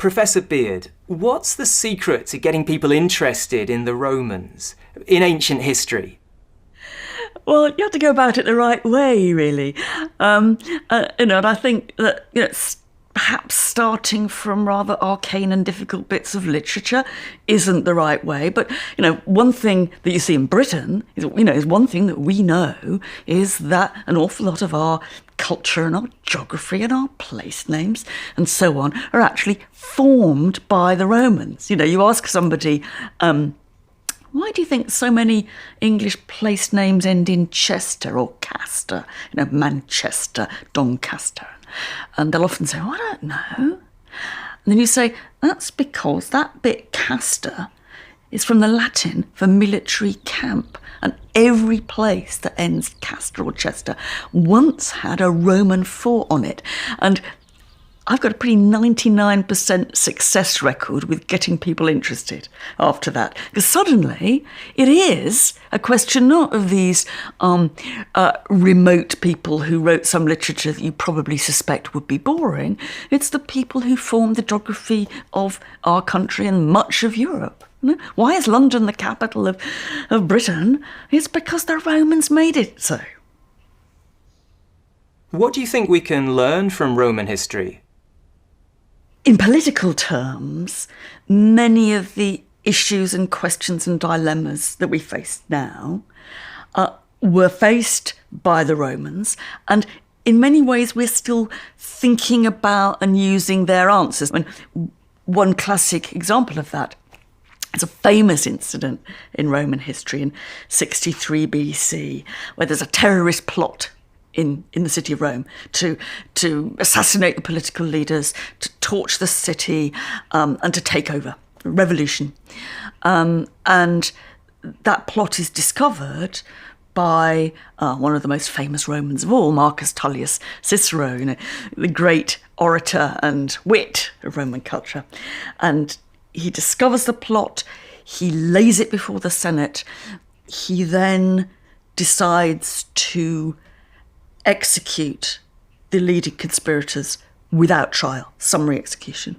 Professor Beard, what's the secret to getting people interested in the Romans, in ancient history? Well, you have to go about it the right way, really. And I think that perhaps starting from rather arcane and difficult bits of literature isn't the right way. But one thing that you see in Britain is one thing that we know is that an awful lot of our culture and our geography and our place names and so on are actually formed by the Romans. You ask somebody, why do you think so many English place names end in Chester or Castor? Manchester, Doncaster. And they'll often say, I don't know. And then you say, that's because that bit Castor is from the Latin for military camp. And every place that ends Castor or Chester once had a Roman fort on it. And I've got a pretty 99% success record with getting people interested after that. Because suddenly it is a question not of these remote people who wrote some literature that you probably suspect would be boring. It's the people who formed the geography of our country and much of Europe. Why is London the capital of Britain? It's because the Romans made it so. What do you think we can learn from Roman history? In political terms, many of the issues and questions and dilemmas that we face now were faced by the Romans, and in many ways we're still thinking about and using their answers. One classic example of that is a famous incident in Roman history in 63 BC, where there's a terrorist plot in the city of Rome to assassinate the political leaders, to torch the city, and to take over. A revolution. And that plot is discovered by one of the most famous Romans of all, Marcus Tullius Cicero, the great orator and wit of Roman culture. And he discovers the plot, he lays it before the Senate, he then decides to execute the leading conspirators without trial, summary execution.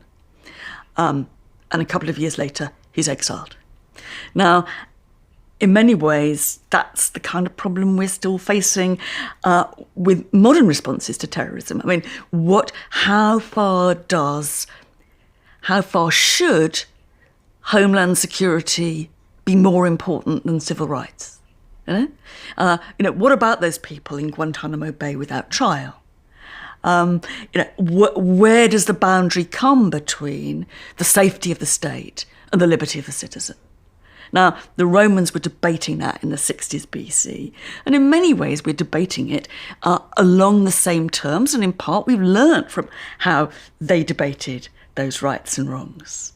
And a couple of years later, he's exiled. Now, in many ways, that's the kind of problem we're still facing with modern responses to terrorism. How far should homeland security be more important than civil rights? What about those people in Guantanamo Bay without trial? Where does the boundary come between the safety of the state and the liberty of the citizen? Now, the Romans were debating that in the 60s BC, and in many ways we're debating it along the same terms, and in part we've learnt from how they debated those rights and wrongs.